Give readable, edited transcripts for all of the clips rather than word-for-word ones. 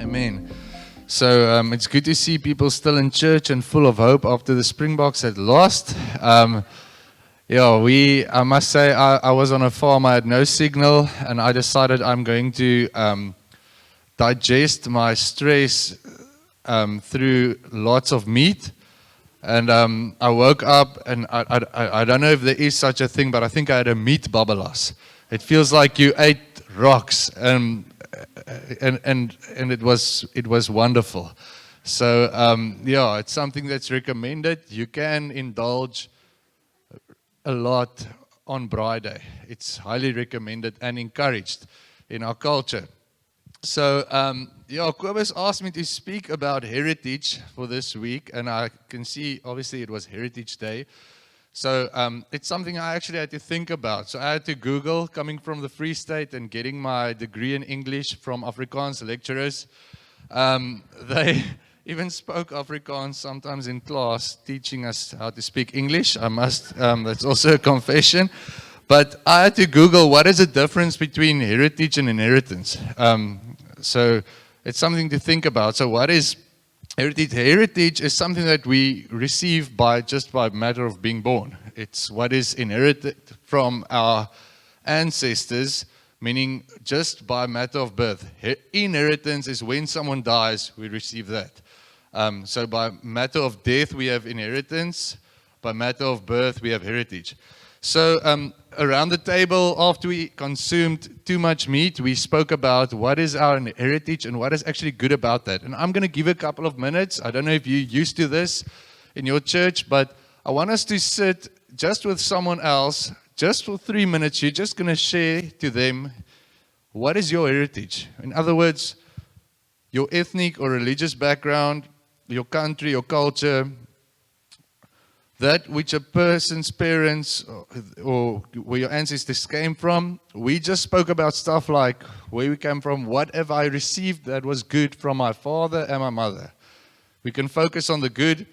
Amen. So it's good to see people still in church and full of hope after the Springboks had lost. I must say, I was on a farm, I had no signal, and I decided I'm going to digest my stress through lots of meat. And I woke up, and I don't know if there is such a thing, but I think I had a meat babalas. It feels like you ate rocks, and it was wonderful. So it's something that's recommended. You can indulge a lot on Braai Day. It's highly recommended and encouraged in our culture. So Kobus asked me to speak about heritage for this week, and I can see obviously it was Heritage Day. So it's something I actually had to think about. So I had to Google, coming from the Free State and getting my degree in English from Afrikaans lecturers. They even spoke Afrikaans sometimes in class, teaching us how to speak English. That's also a confession. But I had to Google, what is the difference between heritage and inheritance? So it's something to think about. So what is heritage? Heritage is something that we receive by matter of being born. It's what is inherited from our ancestors, meaning just by matter of birth. Inheritance is when someone dies, we receive that. So by matter of death, we have inheritance. By matter of birth, we have heritage. So around the table, after we consumed too much meat, we spoke about what is our heritage and what is actually good about that. And I'm going to give a couple of minutes. I don't know if you're used to this in your church, but I want us to sit just with someone else, just for 3 minutes. You're just going to share to them, what is your heritage? In other words, your ethnic or religious background, your country, your culture, that which a person's parents or where your ancestors came from. We just spoke about stuff like where we came from, what have I received that was good from my father and my mother. We can focus on the good,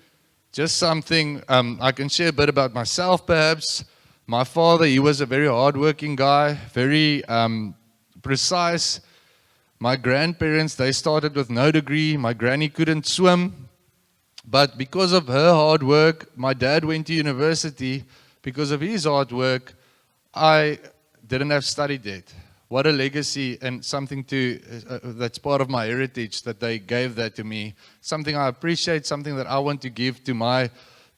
just something. I can share a bit about myself perhaps. My father, he was a very hardworking guy, very precise. My grandparents, they started with no degree. My granny couldn't swim. But because of her hard work, my dad went to university. Because of his hard work, I didn't have study debt. What a legacy, and something that's part of my heritage, that they gave that to me. Something I appreciate, something that I want to give to my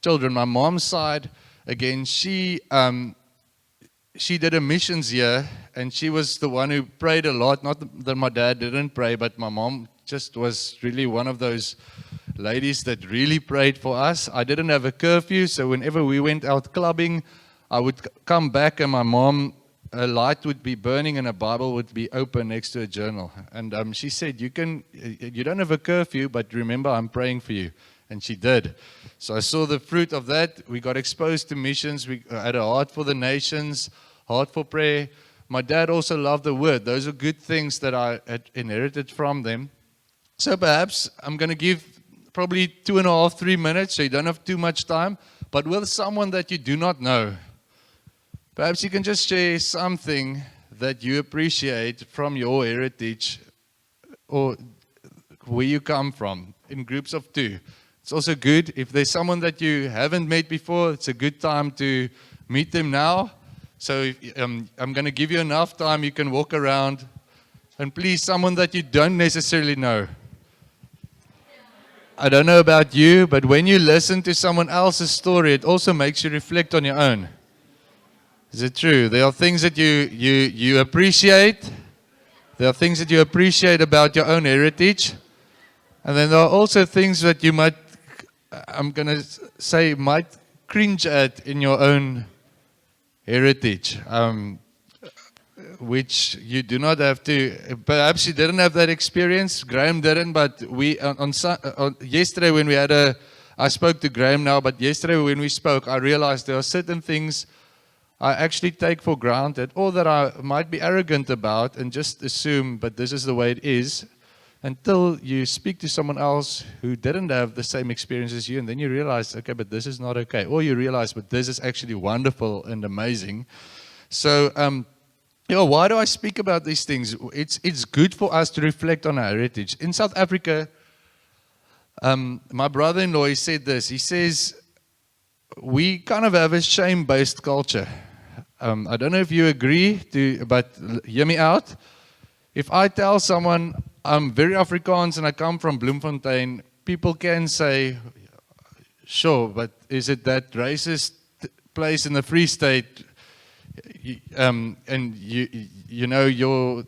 children. My mom's side, again, she did a missions year, and she was the one who prayed a lot. Not that my dad didn't pray, but my mom just was really one of those ladies that really prayed for us. I didn't have a curfew, so whenever we went out clubbing, I would come back and my mom, a light would be burning and a Bible would be open next to a journal. And she said, you don't have a curfew, but remember, I'm praying for you. And she did. So I saw the fruit of that. We got exposed to missions. We had a heart for the nations, heart for prayer. My dad also loved the word. Those are good things that I had inherited from them. So perhaps I'm going to give probably 2.5, 3 minutes, so you don't have too much time, but with someone that you do not know. Perhaps you can just share something that you appreciate from your heritage or where you come from, in groups of 2. It's also good if there's someone that you haven't met before, it's a good time to meet them now. So I'm going to give you enough time, you can walk around, and please, someone that you don't necessarily know. I don't know about you, but when you listen to someone else's story, it also makes you reflect on your own. Is it true? There are things that you appreciate. There are things that you appreciate about your own heritage. And then there are also things that you might, I'm going to say, might cringe at in your own heritage. Which you do not have to. Perhaps you didn't have that experience. Graham didn't, but we yesterday when we had I spoke to Graham now, but yesterday when we spoke, I realized there are certain things I actually take for granted, or that I might be arrogant about and just assume, but this is the way it is, until you speak to someone else who didn't have the same experience as you, and then you realize, okay, but this is not okay. Or you realize, but this is actually wonderful and amazing. So, Yeah, why do I speak about these things? It's good for us to reflect on our heritage. In South Africa, my brother-in-law, he said this. He says, we kind of have a shame-based culture. I don't know if you agree, but hear me out. If I tell someone I'm very Afrikaans and I come from Bloemfontein, people can say, sure, but is it that racist place in the Free State? And you know,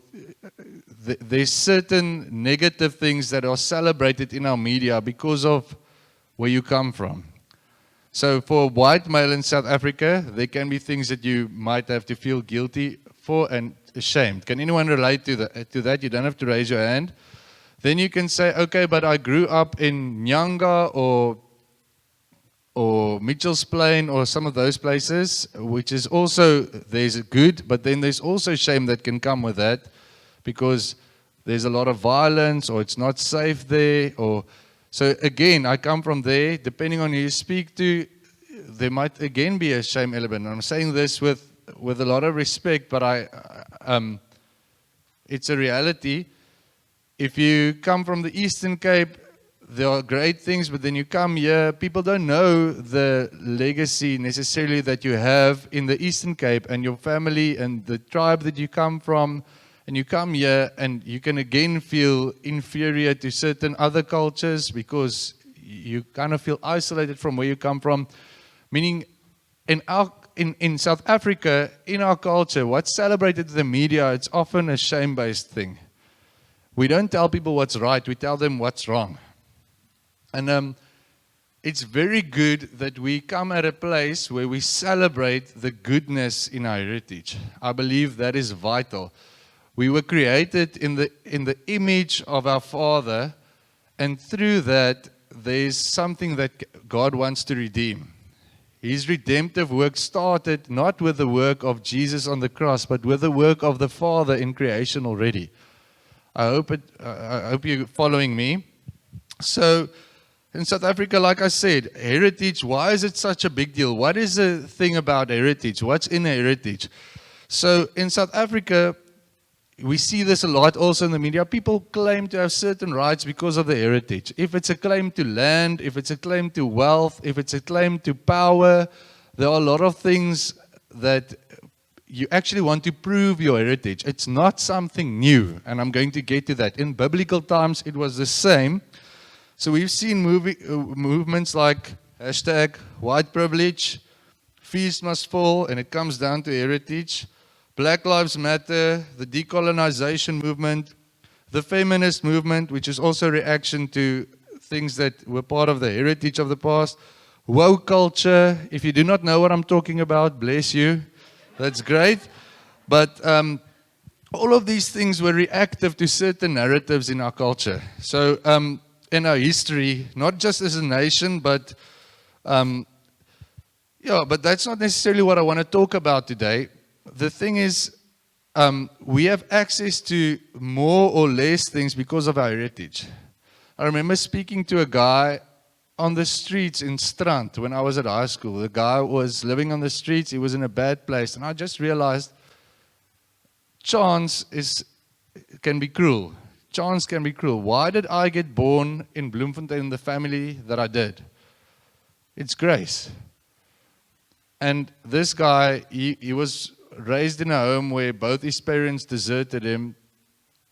there's certain negative things that are celebrated in our media because of where you come from. So for a white male in South Africa, there can be things that you might have to feel guilty for and ashamed. Can anyone relate to that? You don't have to raise your hand. Then you can say, okay, but I grew up in Nyanga or Mitchell's Plain or some of those places, which is also, there's good, but then there's also shame that can come with that because there's a lot of violence or it's not safe there. So again, I come from there. Depending on who you speak to, there might again be a shame element. I'm saying this with a lot of respect, but it's a reality. If you come from the Eastern Cape, there are great things, but then you come here, people don't know the legacy necessarily that you have in the Eastern Cape and your family and the tribe that you come from. And you come here and you can again feel inferior to certain other cultures because you kind of feel isolated from where you come from. Meaning in South Africa, in our culture, what's celebrated in the media, it's often a shame-based thing. We don't tell people what's right, we tell them what's wrong. And it's very good that we come at a place where we celebrate the goodness in our heritage. I believe that is vital. We were created in the image of our Father, and through that, there's something that God wants to redeem. His redemptive work started not with the work of Jesus on the cross, but with the work of the Father in creation already. I hope you're following me. So, in South Africa, like I said, heritage, why is it such a big deal? What is the thing about heritage? What's in heritage? So, in South Africa, we see this a lot also in the media. People claim to have certain rights because of their heritage. If it's a claim to land, if it's a claim to wealth, if it's a claim to power, there are a lot of things that you actually want to prove your heritage. It's not something new, and I'm going to get to that. In biblical times, it was the same. So we've seen movements like #white privilege, feast must fall, and it comes down to heritage. Black Lives Matter, the decolonization movement, the feminist movement, which is also a reaction to things that were part of the heritage of the past. Woke culture, if you do not know what I'm talking about, bless you. That's great. But all of these things were reactive to certain narratives in our culture. So in our history, not just as a nation, but but that's not necessarily what I want to talk about today. The thing is, we have access to more or less things because of our heritage. I remember speaking to a guy on the streets in Strand when I was at high school. The guy was living on the streets. He was in a bad place. And I just realized chance can be cruel. Chance can be cruel. Why did I get born in Bloemfontein in the family that I did? It's grace. And this guy, he was raised in a home where both his parents deserted him.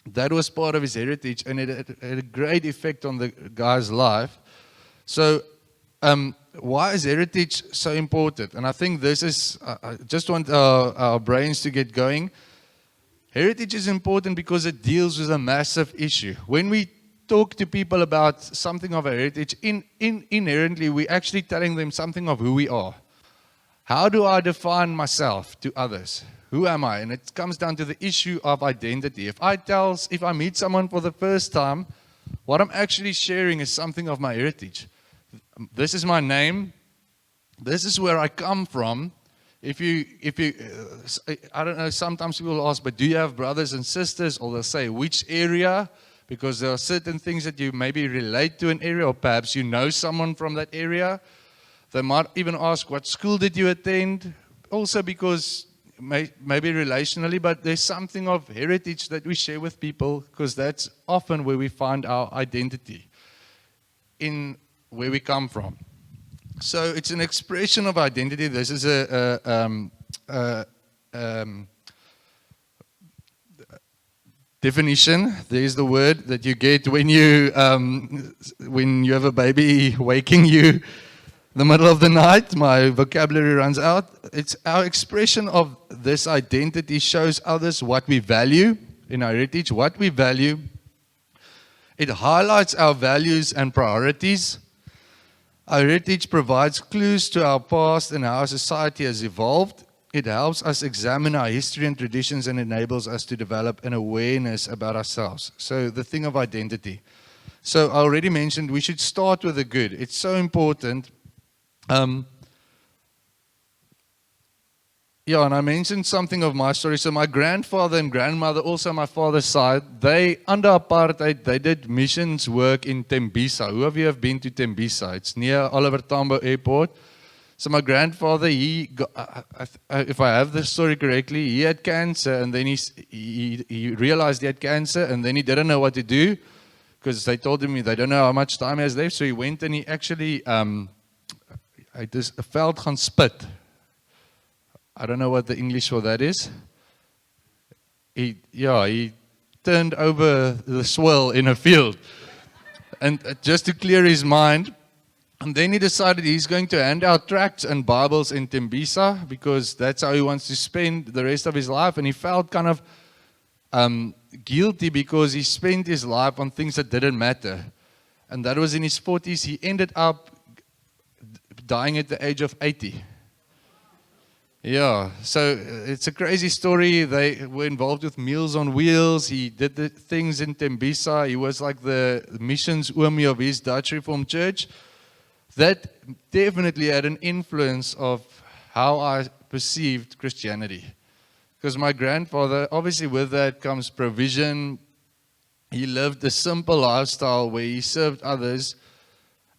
That was part of his heritage, and it had a great effect on the guy's life. So why is heritage so important? And I think this is, I just want our brains to get going. Heritage is important because it deals with a massive issue. When we talk to people about something of our heritage, inherently we're actually telling them something of who we are. How do I define myself to others? Who am I? And it comes down to the issue of identity. If I meet someone for the first time, what I'm actually sharing is something of my heritage. This is my name. This is where I come from. If you, I don't know, sometimes people ask, but do you have brothers and sisters? Or they'll say, which area? Because there are certain things that you maybe relate to an area, or perhaps you know someone from that area. They might even ask, what school did you attend? Also because maybe relationally, but there's something of heritage that we share with people, because that's often where we find our identity, in where we come from. So it's an expression of identity. This is definition. There's the word that you get when you have a baby waking you the middle of the night. My vocabulary runs out. It's our expression of this identity shows others what we value in our heritage, what we value. It highlights our values and priorities. Our heritage provides clues to our past and how our society has evolved. It helps us examine our history and traditions and enables us to develop an awareness about ourselves. So the thing of identity. So I already mentioned we should start with the good. It's so important. And I mentioned something of my story. So my grandfather and grandmother, also my father's side, they, under apartheid, they did missions work in Tembisa. Who of you have been to Tembisa? It's near Oliver Tambo Airport. So my grandfather, he got, if I have the story correctly, he had cancer, and then he realized he had cancer, and then he didn't know what to do, because they told him they don't know how much time he has left. So he went and he actually veld gaan spit. I don't know what the English for that is. He turned over the swell in a field, and just to clear his mind. And then he decided he's going to hand out tracts and Bibles in Tembisa, because that's how he wants to spend the rest of his life. And he felt kind of guilty because he spent his life on things that didn't matter. And that was in his 40s. He ended up dying at the age of 80. Yeah, so it's a crazy story. They were involved with Meals on Wheels. He did the things in Tembisa. He was like the missions oomie of his Dutch Reformed Church. That definitely had an influence of how I perceived Christianity. Because my grandfather, obviously with that comes provision. He lived a simple lifestyle where he served others.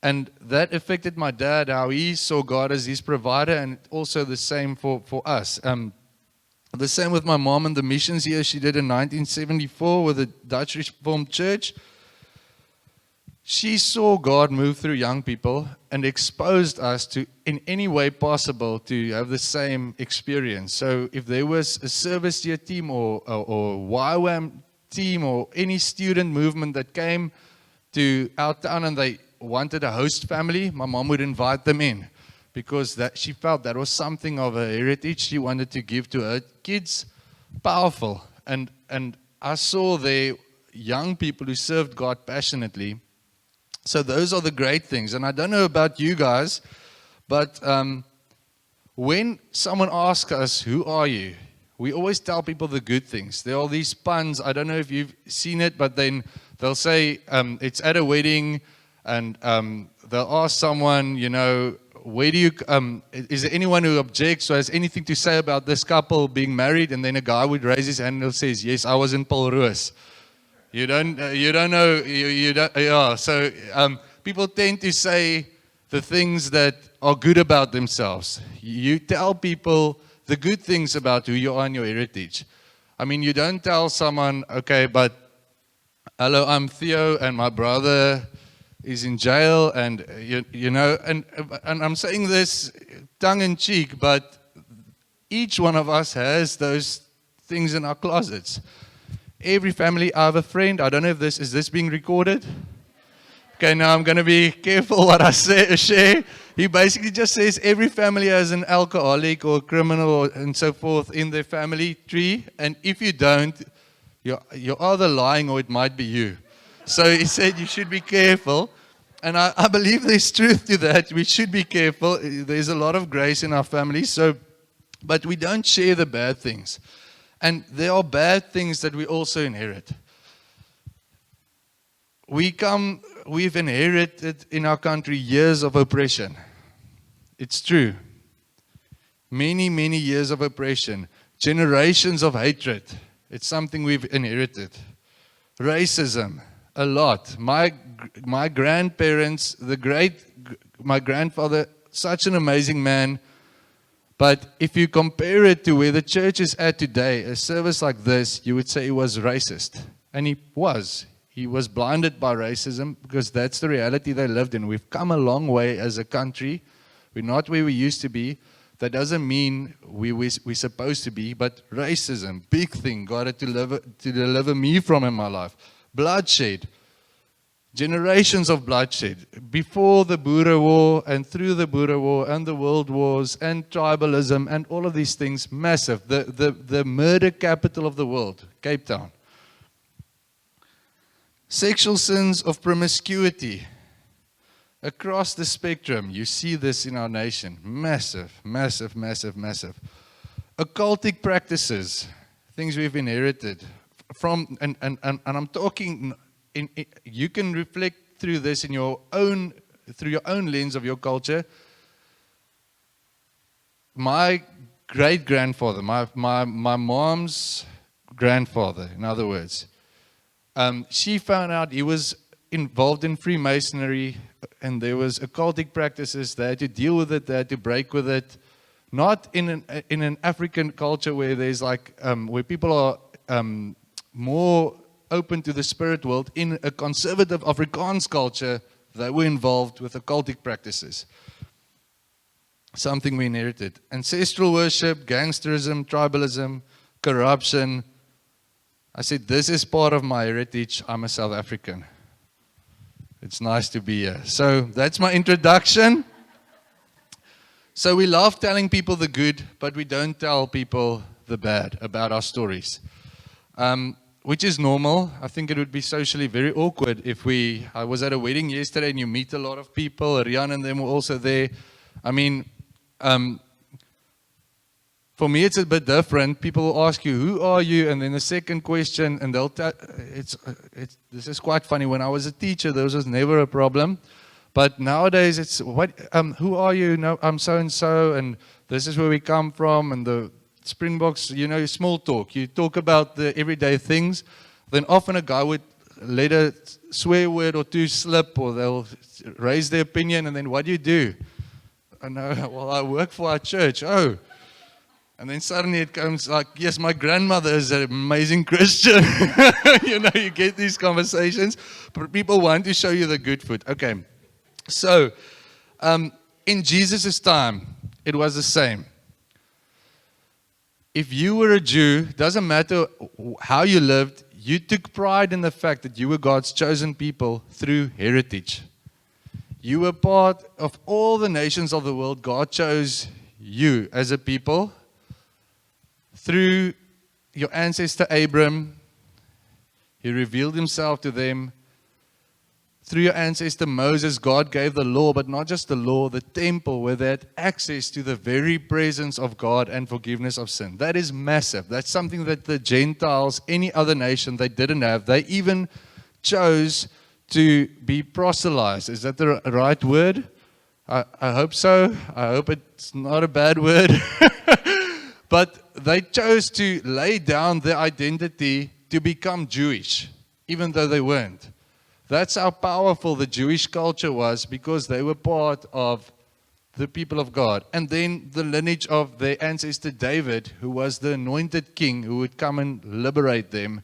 And that affected my dad, how he saw God as his provider, and also the same for us. The same with my mom and the missions year she did in 1974 with the Dutch Reformed Church. She saw God move through young people and exposed us to, in any way possible, to have the same experience. So if there was a service year team or YWAM team or any student movement that came to our town and they wanted a host family, my mom would invite them in, because that she felt that was something of a heritage she wanted to give to her kids. Powerful. And I saw there young people who served God passionately. So those are the great things. And I don't know about you guys, but when someone asks us, who are you? We always tell people the good things. There are these puns. I don't know if you've seen it, but then they'll say it's at a wedding, and they'll ask someone, where do you, is there anyone who objects or has anything to say about this couple being married? And then a guy would raise his hand and says, yes, I was in Paul Roos. You don't know, yeah. So people tend to say the things that are good about themselves. You tell people the good things about who you are and your heritage. I mean, you don't tell someone, okay, but hello, I'm Theo, and my brother is in jail, and and I'm saying this tongue in cheek, but each one of us has those things in our closets. Every family, I have a friend, I don't know if is this being recorded? Okay, now I'm going to be careful what I share. He basically just says every family has an alcoholic or a criminal and so forth in their family tree, and if you don't, you're either lying or it might be you. So he said you should be careful, and I believe there's truth to that. We should be careful. There's a lot of grace in our families, but we don't share the bad things. And there are bad things that we also inherit. We've inherited in our country years of oppression. It's true. Many, many years of oppression. Generations of hatred. It's something we've inherited. Racism, a lot. My grandparents, my grandfather, such an amazing man, But if you compare it to where the church is at today, a service like this, you would say he was racist. And he was. He was blinded by racism because that's the reality they lived in. We've come a long way as a country. We're not where we used to be. That doesn't mean we're supposed to be, but racism, big thing, God had to deliver me from in my life. Bloodshed. Generations of bloodshed before the Boer War and through the Boer War and the World Wars and tribalism and all of these things, massive. The murder capital of the world, Cape Town. Sexual sins of promiscuity. Across the spectrum, you see this in our nation. Massive, massive, massive, massive. Occultic practices, things we've inherited from, and I'm talking. You can reflect through this through your own lens of your culture. My great grandfather, my mom's grandfather, in other words, she found out he was involved in Freemasonry, and there was occultic practices. They had to deal with it. They had to break with it. Not in an African culture where there's like where people are more open to the spirit world. In a conservative Afrikaans culture, they were involved with occultic practices. Something we inherited. Ancestral worship, gangsterism, tribalism, corruption. I said, this is part of my heritage. I'm a South African. It's nice to be here. So that's my introduction. So we love telling people the good, but we don't tell people the bad about our stories. Which is normal. I think it would be socially very awkward if I was at a wedding yesterday and you meet a lot of people, Rian and them were also there. I mean, for me it's a bit different. People will ask you, who are you? And then the second question, and they'll tell, this is quite funny. When I was a teacher, there was never a problem. But nowadays it's, who are you? No, I'm so-and-so, and this is where we come from, and the Springboks, small talk. You talk about the everyday things. Then often a guy would let a swear word or two slip, or they'll raise their opinion, and then what do? I know, well, I work for our church. Oh. And then suddenly it comes like, yes, my grandmother is an amazing Christian. You get these conversations, but people want to show you the good food. Okay. So, in Jesus' time, it was the same. If you were a Jew, doesn't matter how you lived, you took pride in the fact that you were God's chosen people through heritage. You were part of all the nations of the world. God chose you as a people through your ancestor Abram. He revealed himself to them. Through your ancestor Moses, God gave the law, but not just the law, the temple, where they had access to the very presence of God and forgiveness of sin. That is massive. That's something that the Gentiles, any other nation, they didn't have. They even chose to be proselytized. Is that the right word? I hope so. I hope it's not a bad word. But they chose to lay down their identity to become Jewish, even though they weren't. That's how powerful the Jewish culture was, because they were part of the people of God. And then the lineage of their ancestor David, who was the anointed king who would come and liberate them.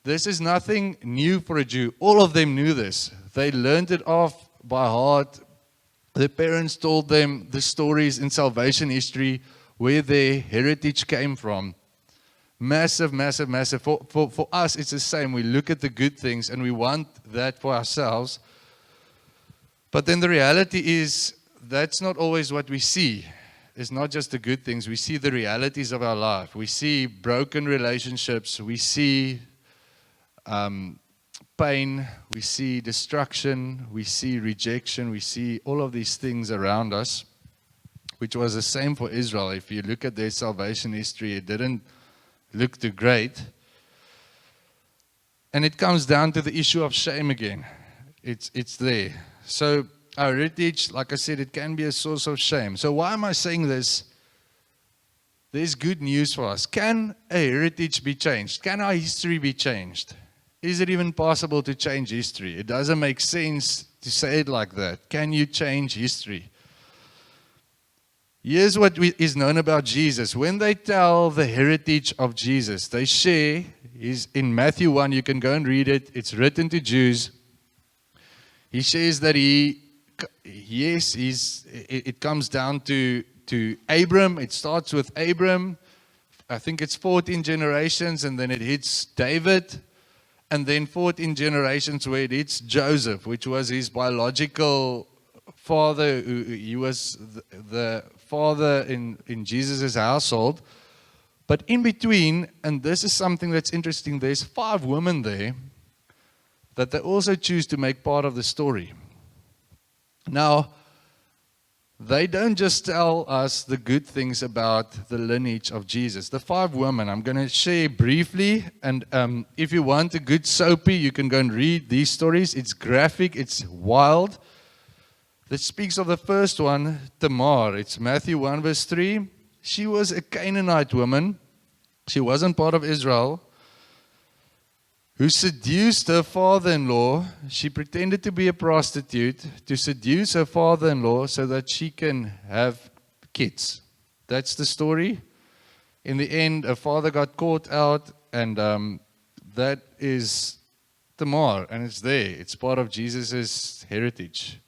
This is nothing new for a Jew. All of them knew this. They learned it off by heart. Their parents told them the stories in salvation history where their heritage came from. Massive, massive, massive. For us, it's the same. We look at the good things and we want that for ourselves. But then the reality is that's not always what we see. It's not just the good things. We see the realities of our life. We see broken relationships. We see pain. We see destruction. We see rejection. We see all of these things around us, which was the same for Israel. If you look at their salvation history, it didn't look too great. And it comes down to the issue of shame again. It's there. So our heritage, like I said, it can be a source of shame. So why am I saying this? There's good news for us. Can a heritage be changed? Can our history be changed? Is it even possible to change history? It doesn't make sense to say it like that. Can you change history? Here's what is known about Jesus. When they tell the heritage of Jesus, they share, in Matthew 1, you can go and read it, it's written to Jews. He says that it comes down to Abram. It starts with Abram. I think it's 14 generations, and then it hits David. And then 14 generations where it hits Joseph, which was his biological father. He was the father in Jesus' household. But in between, and this is something that's interesting, there's 5 women there that they also choose to make part of the story. Now, they don't just tell us the good things about the lineage of Jesus. The 5 women, I'm going to share briefly, and if you want a good soapy, you can go and read these stories. It's graphic, it's wild. That speaks of the first one, Tamar. It's Matthew 1 verse 3. She was a Canaanite woman. She wasn't part of Israel. Who seduced her father-in-law. She pretended to be a prostitute to seduce her father-in-law so that she can have kids. That's the story. In the end, her father got caught out, and that is Tamar, and it's there. It's part of Jesus' heritage.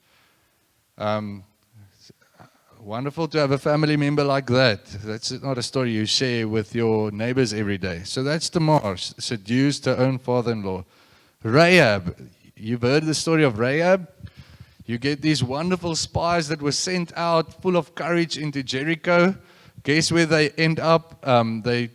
Wonderful to have a family member like that. That's not a story you share with your neighbors every day. So that's Tamar, seduced her own father-in-law. Rahab, you've heard the story of Rahab. You get these wonderful spies that were sent out full of courage into Jericho. Guess where they end up? They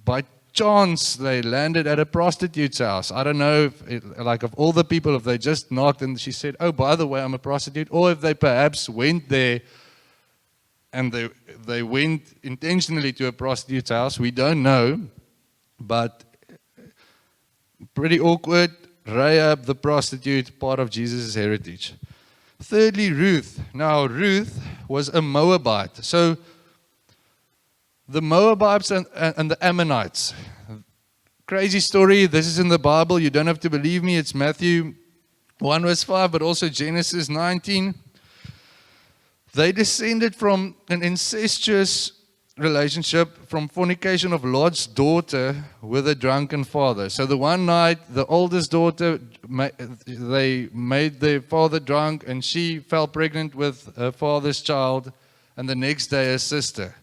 by chance, they landed at a prostitute's house. I don't know if, of all the people, if they just knocked and she said, oh, by the way, I'm a prostitute, or if they perhaps went there and they went intentionally to a prostitute's house. We don't know, but pretty awkward. Rahab, the prostitute, part of Jesus' heritage. Thirdly, Ruth. Now, Ruth was a Moabite. So, the Moabites and the Ammonites. Crazy story. This is in the Bible. You don't have to believe me. It's Matthew 1 verse 5, but also Genesis 19. They descended from an incestuous relationship, from fornication of Lot's daughter with a drunken father. So the one night, the oldest daughter, they made their father drunk, and she fell pregnant with her father's child, and the next day her sister.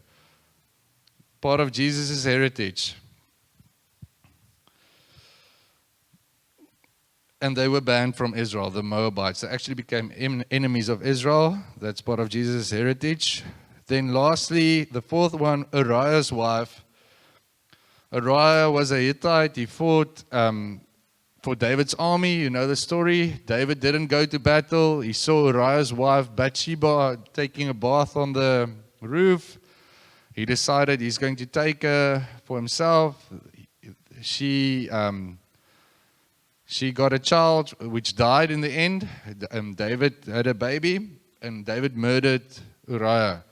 Part of Jesus' heritage. And they were banned from Israel, the Moabites. They actually became enemies of Israel. That's part of Jesus' heritage. Then lastly, the fourth one, Uriah's wife. Uriah was a Hittite. He fought for David's army. You know the story. David didn't go to battle. He saw Uriah's wife, Bathsheba, taking a bath on the roof. He decided he's going to take her for himself. She got a child which died in the end. David had a baby, and David murdered Uriah.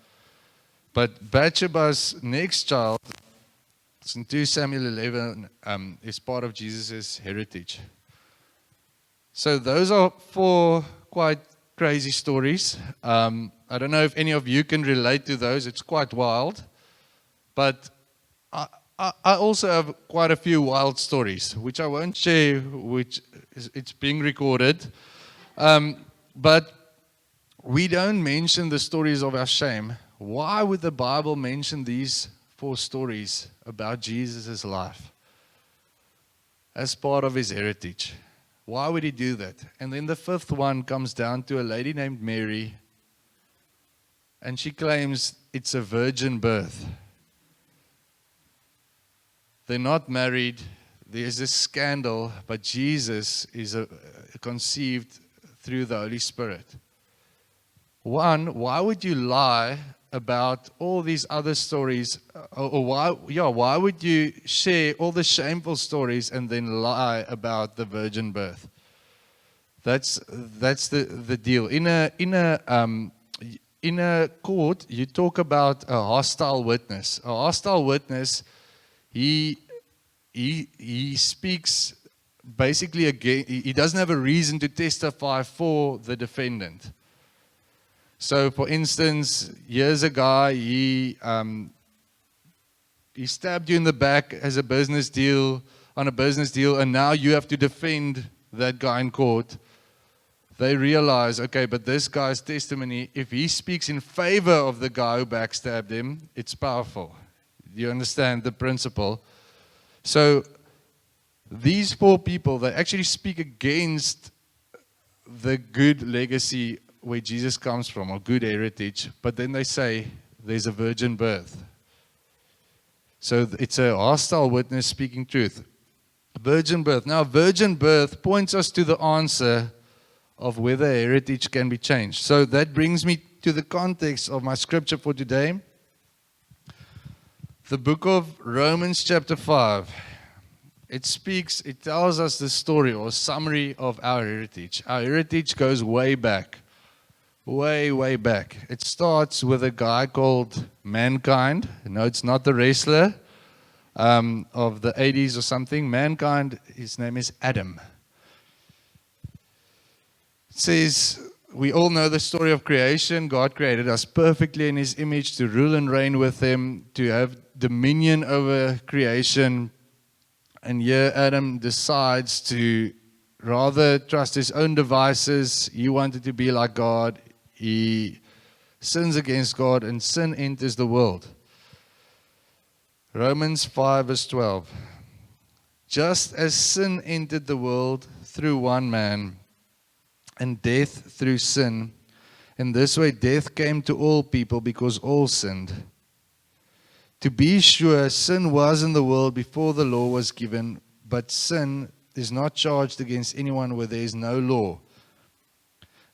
But Bathsheba's next child, it's in 2 Samuel 11, is part of Jesus' heritage. So those are 4 quite crazy stories. I don't know if any of you can relate to those. It's quite wild. But I also have quite a few wild stories, which I won't share, it's being recorded. But we don't mention the stories of our shame. Why would the Bible mention these 4 stories about Jesus' life as part of his heritage? Why would he do that? And then the 5th one comes down to a lady named Mary, and she claims it's a virgin birth. They're not married. There's this scandal, but Jesus is conceived through the Holy Spirit. One, why would you lie about all these other stories? Or why would you share all the shameful stories and then lie about the virgin birth? That's the deal. In a court, you talk about a hostile witness. A hostile witness, he speaks basically again. He doesn't have a reason to testify for the defendant. So, for instance, here's a guy, he stabbed you in the back as a business deal, on a business deal, and now you have to defend that guy in court. They realize, okay, but this guy's testimony, if he speaks in favor of the guy who backstabbed him, it's powerful. You understand the principle? So these four people, they actually speak against the good legacy where Jesus comes from, or good heritage, but then they say there's a virgin birth. So it's a hostile witness speaking truth. Virgin birth. Now, virgin birth points us to the answer of whether heritage can be changed. So that brings me to the context of my scripture for today. The book of Romans chapter 5. It tells us the story or summary of our heritage. Our heritage goes way back. Way, way back. It starts with a guy called Mankind. No, it's not the wrestler of the 80s or something. Mankind, his name is Adam. It says, we all know the story of creation. God created us perfectly in His image to rule and reign with Him, to have dominion over creation. And here Adam decides to rather trust his own devices. He wanted to be like God. He sins against God, and sin enters the world. Romans 5 verse 12. Just as sin entered the world through one man, and death through sin, in this way death came to all people because all sinned. To be sure, sin was in the world before the law was given, but sin is not charged against anyone where there is no law.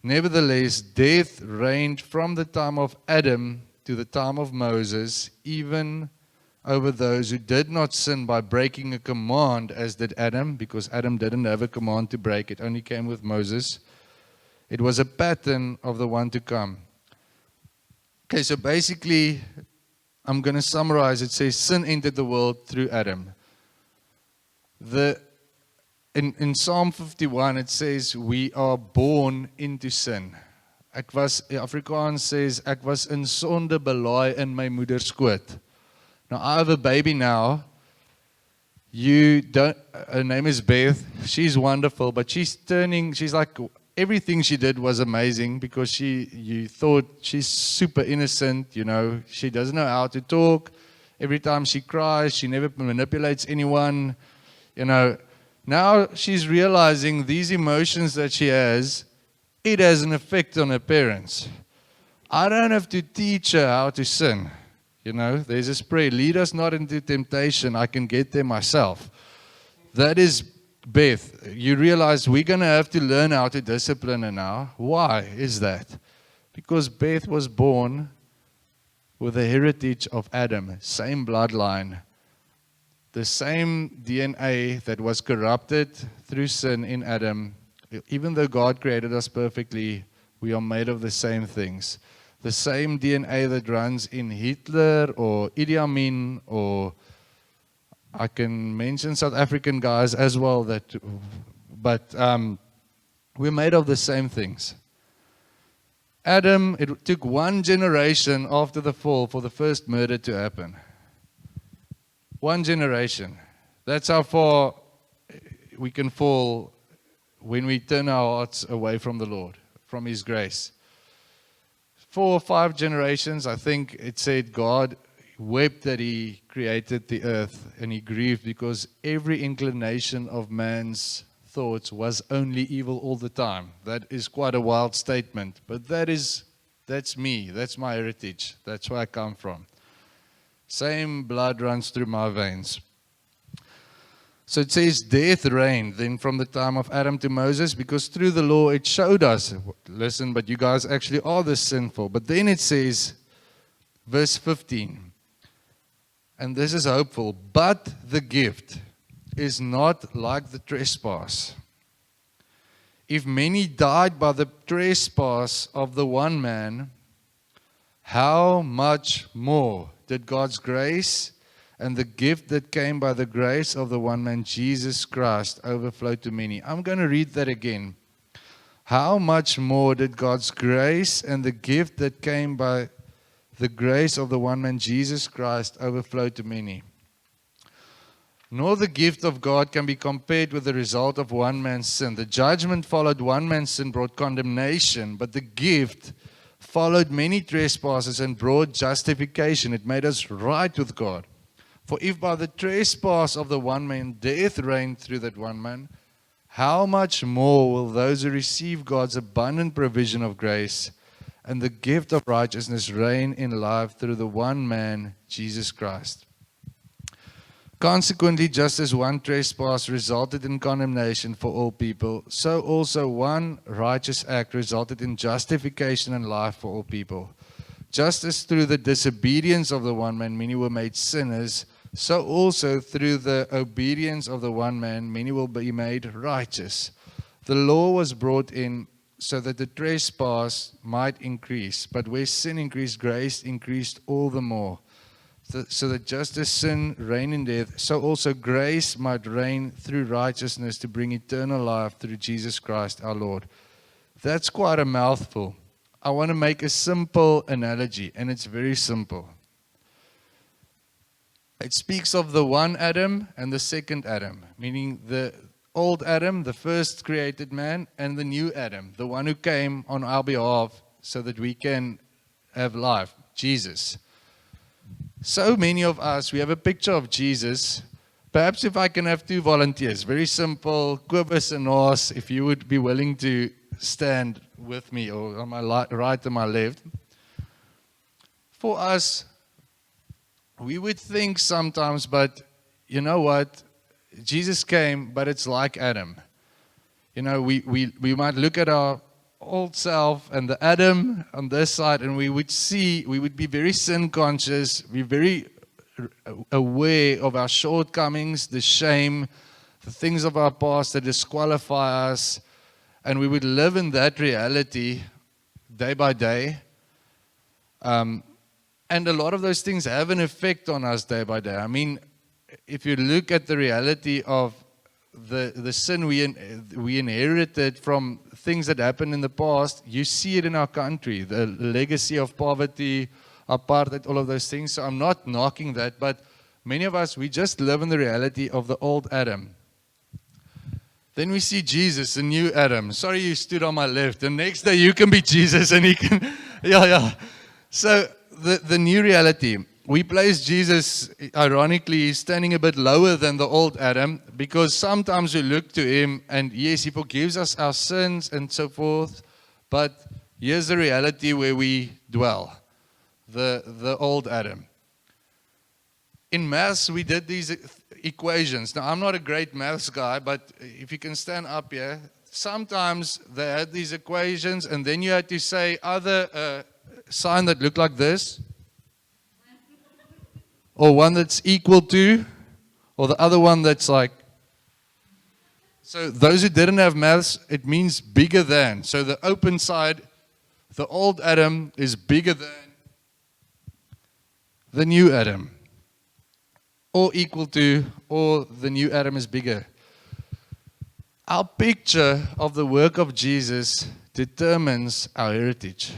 Nevertheless, death reigned from the time of Adam to the time of Moses, even over those who did not sin by breaking a command, as did Adam, because Adam didn't have a command to break. It only came with Moses. It was a pattern of the one to come. Okay, so basically, I'm going to summarize. It says sin entered the world through Adam. In Psalm 51, it says, we are born into sin. Afrikaans says, ek was in sonde belaai in my moeder skoot. Now, I have a baby now. Her name is Beth. She's wonderful, but she's like, everything she did was amazing because you thought she's super innocent, she doesn't know how to talk. Every time she cries, she never manipulates anyone, Now she's realizing these emotions that she has, it has an effect on her parents. I don't have to teach her how to sin. There's this prayer, lead us not into temptation, I can get there myself. That is Beth. You realize we're going to have to learn how to discipline her now. Why is that? Because Beth was born with the heritage of Adam, same bloodline. The same DNA that was corrupted through sin in Adam. Even though God created us perfectly, we are made of the same things. The same DNA that runs in Hitler or Idi Amin, or I can mention South African guys as well. But we're made of the same things. Adam, it took one generation after the fall for the first murder to happen. One generation. That's how far we can fall when we turn our hearts away from the Lord, from His grace. 4 or 5 generations, I think it said God wept that He created the earth, and He grieved because every inclination of man's thoughts was only evil all the time. That is quite a wild statement, but that's me. That's my heritage. That's where I come from. Same blood runs through my veins. So it says death reigned then from the time of Adam to Moses, because through the law it showed us, listen, but you guys actually are this sinful. But then it says, verse 15, and this is hopeful, but the gift is not like the trespass. If many died by the trespass of the one man, how much more did God's grace and the gift that came by the grace of the one man, Jesus Christ, overflow to many? I'm going to read that again. how much more did God's grace and the gift that came by the grace of the one man Jesus Christ overflow to many? Nor the gift of God can be compared with the result of one man's sin. The judgment followed one man's sin brought condemnation, but the gift followed many trespasses and brought justification. It made us right with God. For if by the trespass of the one man death reigned through that one man, how much more will those who receive God's abundant provision of grace and the gift of righteousness reign in life through the one man, Jesus Christ? Consequently, just as one trespass resulted in condemnation for all people, so also one righteous act resulted in justification and life for all people. Just as through the disobedience of the one man many were made sinners, so also through the obedience of the one man many will be made righteous. The law was brought in so that the trespass might increase, but where sin increased, grace increased all the more. So that just as sin reigned in death, so also grace might reign through righteousness to bring eternal life through Jesus Christ our Lord. That's quite a mouthful. I want to make a simple analogy, and it's very simple. It speaks of the one Adam and the second Adam, meaning the old Adam, the first created man, and the new Adam, the one who came on our behalf so that we can have life, Jesus. So many of us, we have a picture of Jesus. Perhaps if I can have two volunteers, very simple, Kobus and Nos, if you would be willing to stand with me, or on my right and my left. For us, we would think sometimes, but you know what? Jesus came, but it's like Adam. You know, we might look at our old self and the Adam on this side, and we would be very sin conscious, be very aware of our shortcomings, the shame, the things of our past that disqualify us, and we would live in that reality day by day. And a lot of those things have an effect on us day by day. I mean, if you look at the reality of the sin we inherited from things that happened in the past, you see it in our country, the legacy of poverty, apartheid, all of those things. So I'm not knocking that, but many of us, we just live in the reality of the old Adam. Then we see Jesus, the new Adam. Sorry you stood on my left. The next day you can be Jesus and he can, yeah. So the new reality. We place Jesus, ironically, standing a bit lower than the old Adam, because sometimes we look to him and yes, he forgives us our sins and so forth, but here's the reality where we dwell, the old Adam. In maths, we did these equations. Now, I'm not a great maths guy, but if you can stand up here, sometimes they had these equations and then you had to say either a sign that looked like this, or one that's equal to, or the other one that's like. So those who didn't have maths, it means bigger than. So the open side, the old Adam is bigger than the new Adam. Or equal to, or the new Adam is bigger. Our picture of the work of Jesus determines our heritage,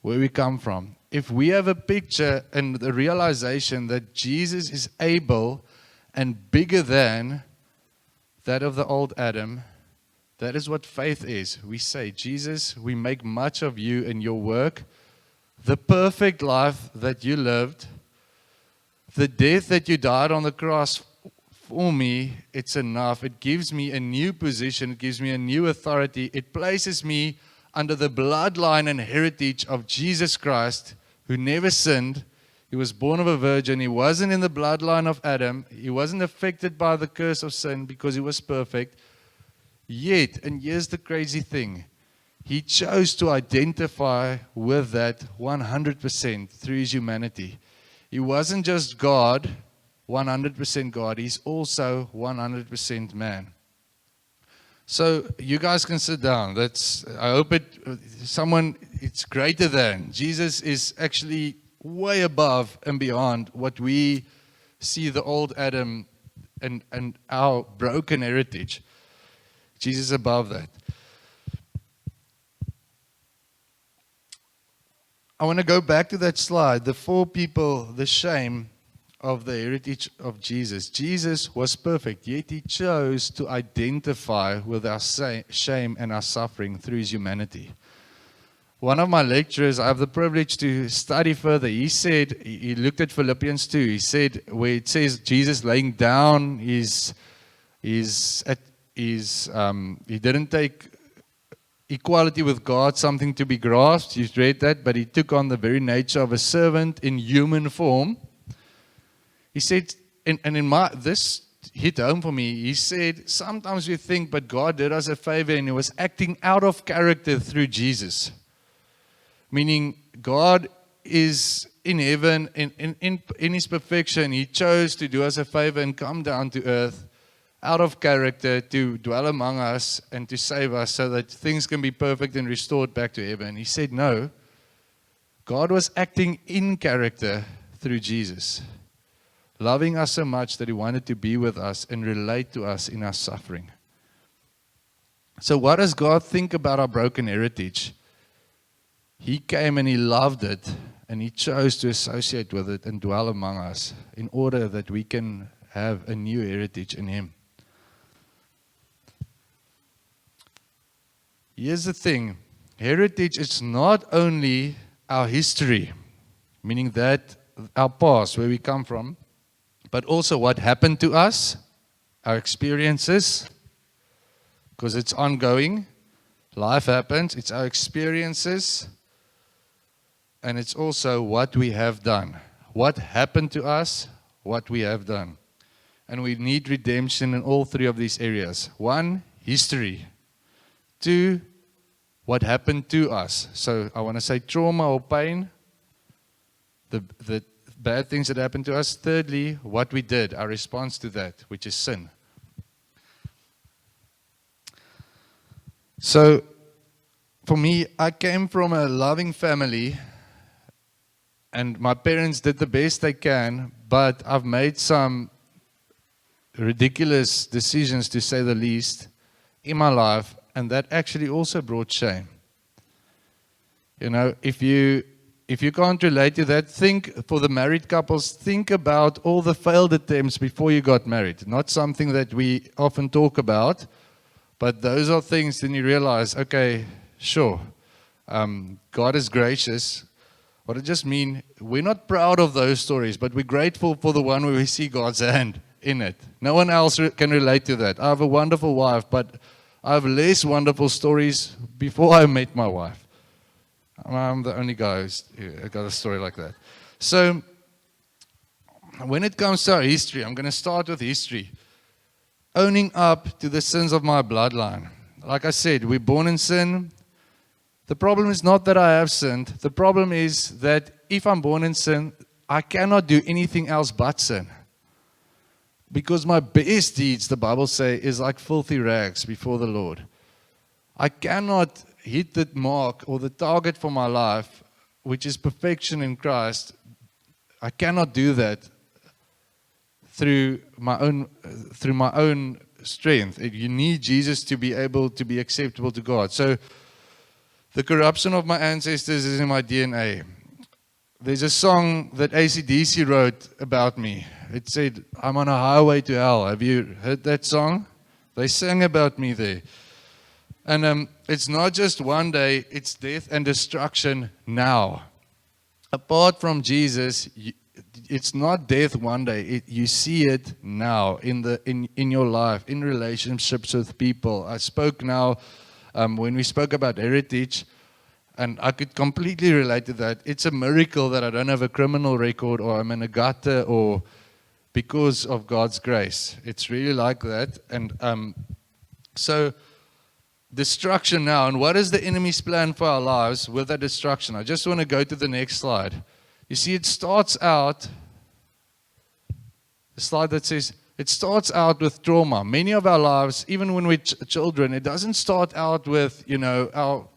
where we come from. If we have a picture and the realization that Jesus is able and bigger than that of the old Adam, that is what faith is. We say, Jesus, we make much of you and your work, the perfect life that you lived, the death that you died on the cross for me, it's enough. It gives me a new position, it gives me a new authority. It places me under the bloodline and heritage of Jesus Christ, who never sinned. He was born of a virgin. He wasn't in the bloodline of Adam. He wasn't affected by the curse of sin because he was perfect. Yet, and here's the crazy thing, he chose to identify with that 100% through his humanity. He wasn't just God, 100% God. He's also 100% man. So you guys can sit down. I hope it's greater than. Jesus is actually way above and beyond what we see the old Adam and our broken heritage. Jesus is above that. I want to go back to that slide. The 4 people, the shame of the heritage of Jesus. Jesus was perfect, yet he chose to identify with our shame and our suffering through his humanity. One of my lecturers, I have the privilege to study further. He said, he looked at Philippians 2. He said, where it says Jesus laying down he didn't take equality with God something to be grasped. You've read that, but he took on the very nature of a servant in human form. He said, this hit home for me. He said, sometimes we think, but God did us a favor and he was acting out of character through Jesus. Meaning, God is in heaven, in his perfection. He chose to do us a favor and come down to earth out of character to dwell among us and to save us so that things can be perfect and restored back to heaven. He said, no, God was acting in character through Jesus, loving us so much that he wanted to be with us and relate to us in our suffering. So what does God think about our broken heritage? He came and he loved it, and he chose to associate with it and dwell among us in order that we can have a new heritage in him. Here's the thing. Heritage is not only our history, meaning that our past, where we come from, but also what happened to us, our experiences, because it's ongoing. Life happens. It's our experiences. And it's also what we have done. What happened to us, what we have done. And we need redemption in all 3 of these areas. 1, history. 2, what happened to us. So I want to say trauma or pain, the bad things that happened to us. Thirdly, what we did, our response to that, which is sin. So for me, I came from a loving family. And my parents did the best they can, but I've made some ridiculous decisions, to say the least, in my life, and that actually also brought shame. You know, if you can't relate to that, think, for the married couples, think about all the failed attempts before you got married. Not something that we often talk about, but those are things, then you realize, okay, sure, God is gracious. What it just means, we're not proud of those stories, but we're grateful for the one where we see God's hand in it. No one else can relate to that. I have a wonderful wife, but I have less wonderful stories before I met my wife. I'm the only guy who's got a story like that. So, when it comes to our history, I'm going to start with history. Owning up to the sins of my bloodline. Like I said, we're born in sin. The problem is not that I have sinned. The problem is that if I'm born in sin, I cannot do anything else but sin. Because my best deeds, the Bible says, is like filthy rags before the Lord. I cannot hit the mark or the target for my life, which is perfection in Christ. I cannot do that through my own strength. You need Jesus to be able to be acceptable to God. So the corruption of my ancestors is in my DNA. There's a song that AC/DC wrote about me. It said, I'm on a highway to hell. Have you heard that song? They sang about me there. And it's not just one day, it's death and destruction now. Apart from Jesus, it's not death one day. You see it now in your life, in relationships with people. I spoke now, when we spoke about heritage, and I could completely relate to that. It's a miracle that I don't have a criminal record or I'm in a gutter or because of God's grace. It's really like that. And so destruction now. And what is the enemy's plan for our lives with that destruction? I just want to go to the next slide. You see, it starts out, the slide that says, it starts out with trauma. Many of our lives, even when we're children, it doesn't start out with, our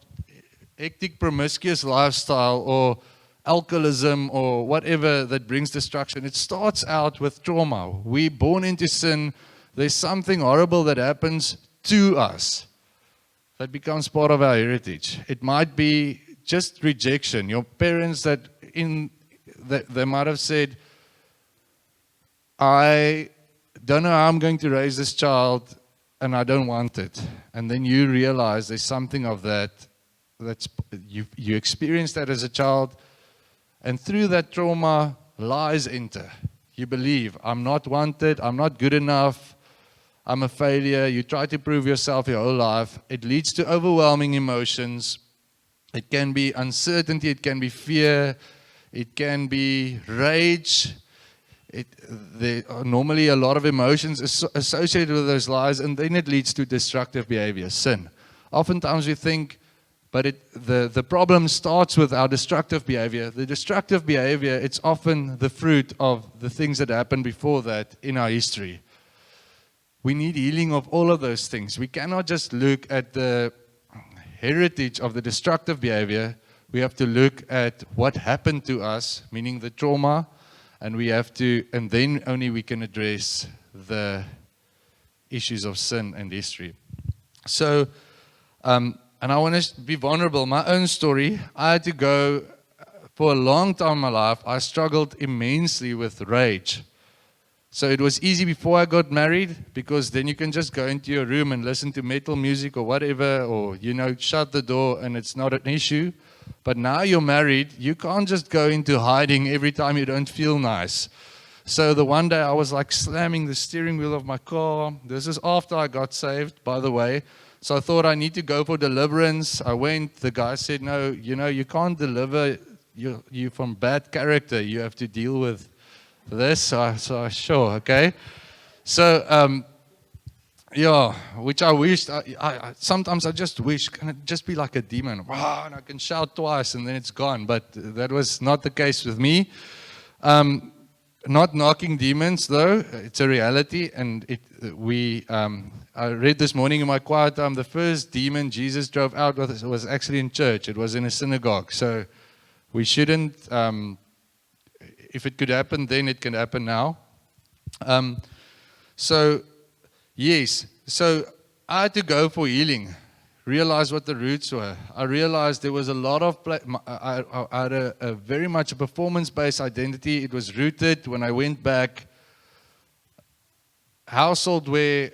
hectic, promiscuous lifestyle or alcoholism or whatever that brings destruction. It starts out with trauma. We're born into sin. There's something horrible that happens to us that becomes part of our heritage. It might be just rejection. Your parents they might have said, I don't know how I'm going to raise this child, and I don't want it. And then you realize there's something of that. You experienced that as a child, and through that trauma, lies enter. You believe, I'm not wanted, I'm not good enough, I'm a failure. You try to prove yourself your whole life. It leads to overwhelming emotions. It can be uncertainty, it can be fear, it can be rage. There are normally a lot of emotions associated with those lies, and then it leads to destructive behavior, sin. Oftentimes we think, but the problem starts with our destructive behavior. The destructive behavior, it's often the fruit of the things that happened before that in our history. We need healing of all of those things. We cannot just look at the heritage of the destructive behavior. We have to look at what happened to us, meaning the trauma, and then only we can address the issues of sin and history. So, and I want to be vulnerable. My own story, I had to go, for a long time in my life, I struggled immensely with rage. So it was easy before I got married, because then you can just go into your room and listen to metal music or whatever, or, shut the door and it's not an issue. But now you're married, you can't just go into hiding every time you don't feel nice. So the one day I was like slamming the steering wheel of my car. This is after I got saved, by the way. So I thought I need to go for deliverance. I went, the guy said, no, you can't deliver you from bad character. You have to deal with this. So sure, okay. So, which I wished, sometimes I just wish, can it just be like a demon? Wow, and I can shout twice and then it's gone. But that was not the case with me. Not knocking demons, though. It's a reality. And I read this morning in my quiet time, the first demon Jesus drove out with was actually in church. It was in a synagogue. So we shouldn't, if it could happen then, it can happen now. Yes, so I had to go for healing, realize what the roots were. I realized there was a lot of, I had a very much a performance-based identity. It was rooted when I went back, household where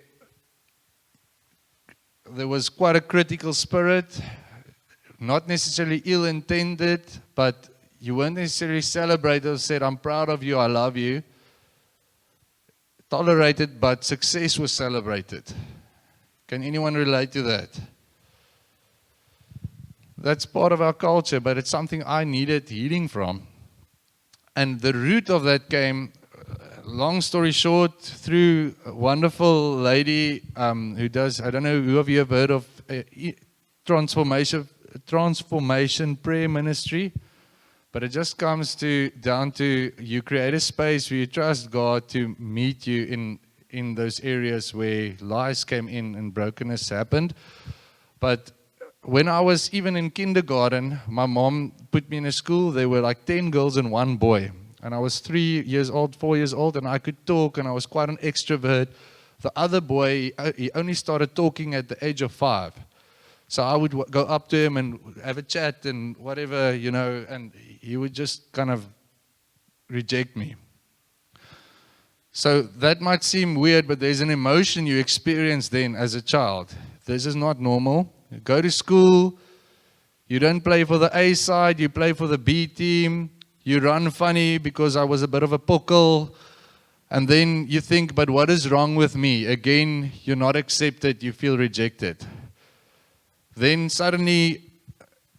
there was quite a critical spirit, not necessarily ill-intended, but you weren't necessarily celebrated or said, I'm proud of you, I love you. Tolerated, but success was celebrated. Can anyone relate to that? That's part of our culture, but it's something I needed healing from. And the root of that came, long story short, through a wonderful lady who does, I don't know who of you have heard of transformation prayer ministry. But it just comes down to you create a space where you trust God to meet you in those areas where lies came in and brokenness happened. But when I was even in kindergarten, my mom put me in a school. There were like 10 girls and 1 boy. And I was 3 years old, 4 years old, and I could talk, and I was quite an extrovert. The other boy, he only started talking at the age of 5. So I would go up to him and have a chat and whatever, and he would just kind of reject me. So that might seem weird, but there's an emotion you experience then as a child. This is not normal. You go to school, you don't play for the A side, you play for the B team, you run funny because I was a bit of a puckle, and then you think, but what is wrong with me? Again, you're not accepted, you feel rejected. Then suddenly,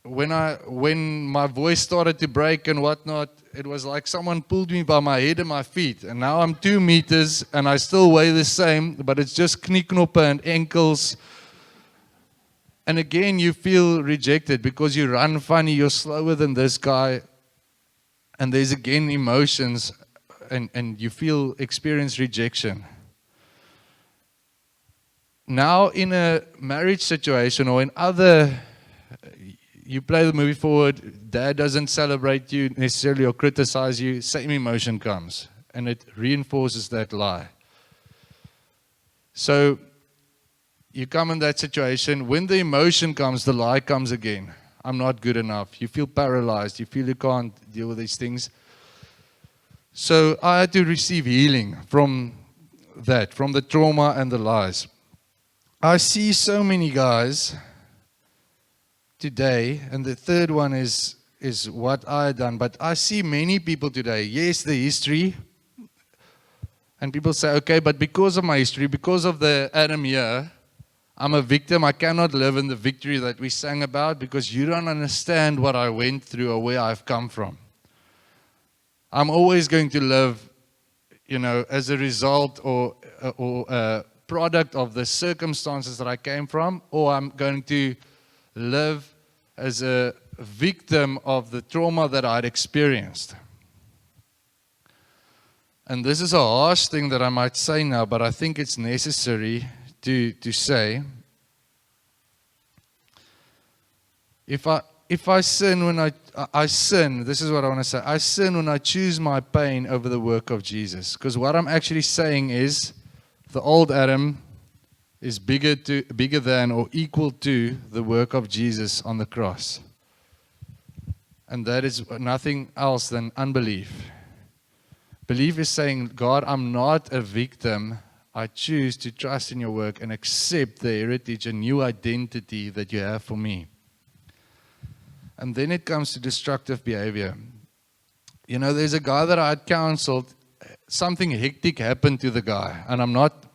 when my voice started to break and whatnot, it was like someone pulled me by my head and my feet. And now I'm 2 meters and I still weigh the same, but it's just knieknoppen and ankles. And again, you feel rejected because you run funny, you're slower than this guy. And there's again emotions and you experience rejection. Now in a marriage situation or in other, you play the movie forward, dad doesn't celebrate you necessarily or criticize you, same emotion comes and it reinforces that lie. So you come in that situation, when the emotion comes, the lie comes again. I'm not good enough. You feel paralyzed. You feel you can't deal with these things. So I had to receive healing from that, from the trauma and the lies. I see so many guys today, and the third one is what I had done, but I see many people today, yes, the history, and people say, okay, but because of my history, because of the Adam here, I'm a victim. I cannot live in the victory that we sang about because you don't understand what I went through or where I've come from. I'm always going to live, as a result or a product of the circumstances that I came from, or I'm going to live as a victim of the trauma that I'd experienced. And this is a harsh thing that I might say now, but I think it's necessary to say. If I sin when I sin, this is what I want to say. I sin when I choose my pain over the work of Jesus. Because what I'm actually saying is the old Adam is bigger than or equal to the work of Jesus on the cross. And that is nothing else than unbelief. Belief is saying, God, I'm not a victim. I choose to trust in your work and accept the heritage and new identity that you have for me. And then it comes to destructive behavior. There's a guy that I had counseled. Something hectic happened to the guy. And I'm not,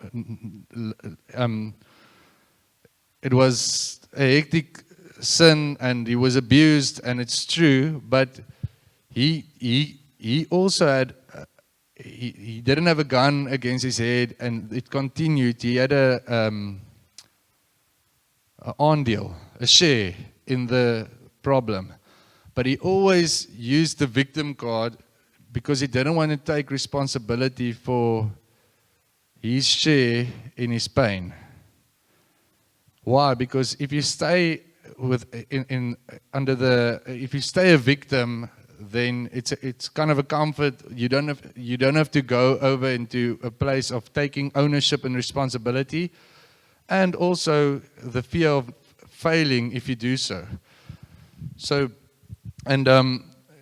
it was a hectic sin and he was abused and it's true. But he also had, he didn't have a gun against his head, and it continued. He had an deal, a share in the problem. But he always used the victim card because he didn't want to take responsibility for his share in his pain. Why? Because if you stay if you stay a victim, then it's kind of a comfort. You don't have to go over into a place of taking ownership and responsibility, and also the fear of failing if you do so. So, and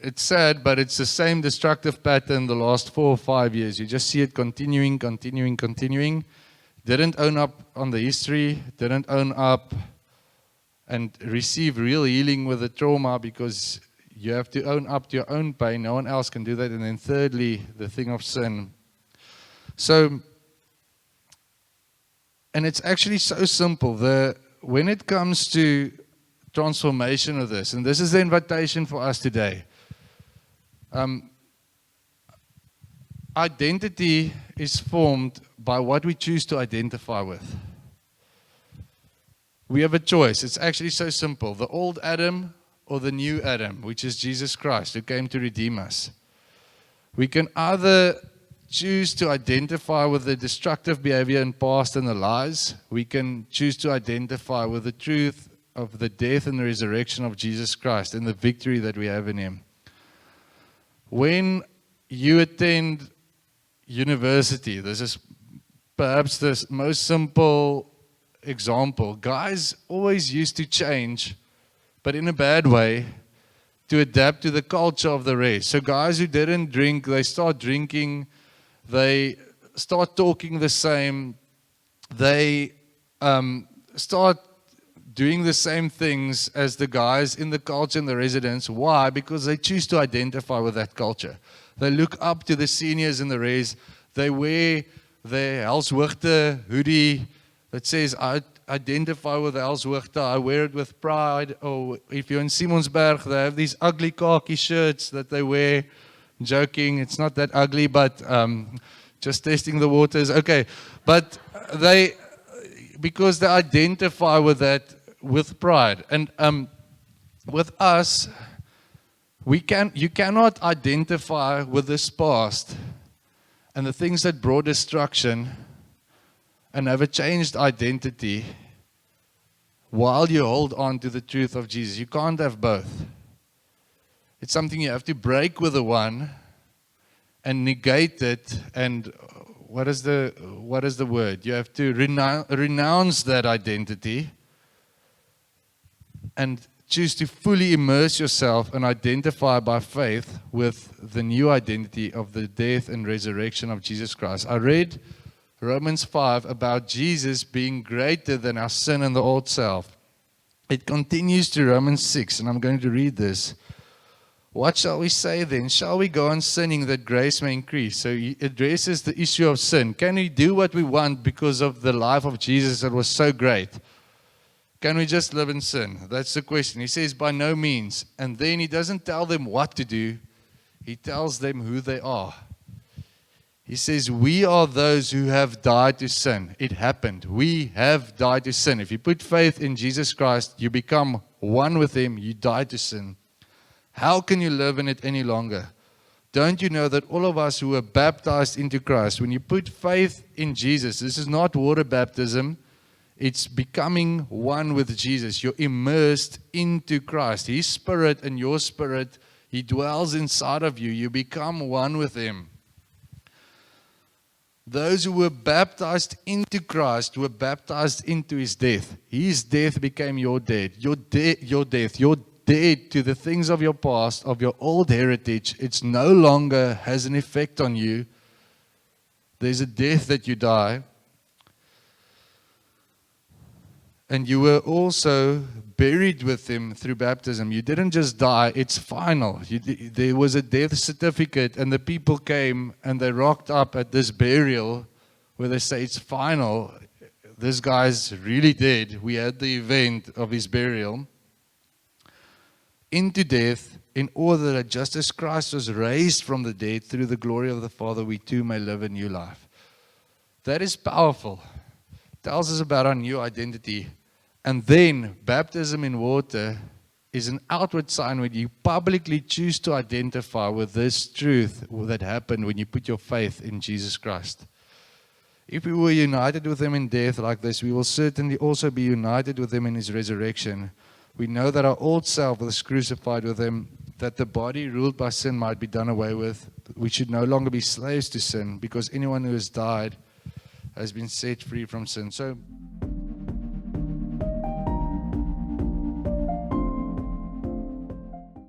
it's sad, but it's the same destructive pattern the last 4 or 5 years. You just see it continuing. Didn't own up on the history, didn't own up and receive real healing with the trauma, because you have to own up to your own pain. No one else can do that. And then thirdly, the thing of sin. So, and it's actually so simple. When it comes to transformation of this, and this is the invitation for us today. Identity is formed by what we choose to identify with. We have a choice. It's actually so simple. The old Adam or the new Adam, which is Jesus Christ, who came to redeem us. We can either choose to identify with the destructive behavior and past and the lies. We can choose to identify with the truth of the death and the resurrection of Jesus Christ and the victory that we have in Him. When you attend university, this is perhaps the most simple example. Guys always used to change, but in a bad way, to adapt to the culture of the rest. So guys who didn't drink, they start drinking, they start talking the same, they start doing the same things as the guys in the culture and the residents. Why? Because they choose to identify with that culture. They look up to the seniors in the res. They wear their Helshoogte hoodie that says, I identify with the Helshoogte, I wear it with pride. Or if you're in Simonsberg, they have these ugly khaki shirts that they wear. I'm joking, it's not that ugly, but just testing the waters. Okay, but because they identify with that with pride. And with us, you cannot identify with this past and the things that brought destruction and have a changed identity while you hold on to the truth of Jesus. You can't have both. It's something you have to break with the one and negate it. And what is the word? You have to renounce that identity and choose to fully immerse yourself and identify by faith with the new identity of the death and resurrection of Jesus Christ. I read Romans 5 about Jesus being greater than our sin and the old self. It continues to Romans 6, and I'm going to read this. What shall we say then? Shall we go on sinning that grace may increase? So he addresses the issue of sin. Can we do what we want because of the life of Jesus that was so great? Can we just live in sin? That's the question. He says, by no means. And then he doesn't tell them what to do. He tells them who they are. He says, we are those who have died to sin. It happened. We have died to sin. If you put faith in Jesus Christ, you become one with him. You die to sin. How can you live in it any longer? Don't you know that all of us who are baptized into Christ, when you put faith in Jesus, this is not water baptism, it's becoming one with Jesus. You're immersed into Christ. His spirit and your spirit, he dwells inside of you. You become one with him. Those who were baptized into Christ were baptized into his death. His death became your death. Your death. You're dead to the things of your past, of your old heritage. It's no longer has an effect on you. There's a death that you die. And you were also buried with him through baptism. You didn't just die, it's final. There was a death certificate, and the people came and they rocked up at this burial where they say it's final. This guy's really dead. We had the event of his burial. Into death, in order that just as Christ was raised from the dead through the glory of the Father, we too may live a new life. That is powerful. It tells us about our new identity. And then baptism in water is an outward sign when you publicly choose to identify with this truth that happened when you put your faith in Jesus Christ. If we were united with him in death like this, we will certainly also be united with him in his resurrection. We know that our old self was crucified with him, that the body ruled by sin might be done away with. We should no longer be slaves to sin, because anyone who has died has been set free from sin. So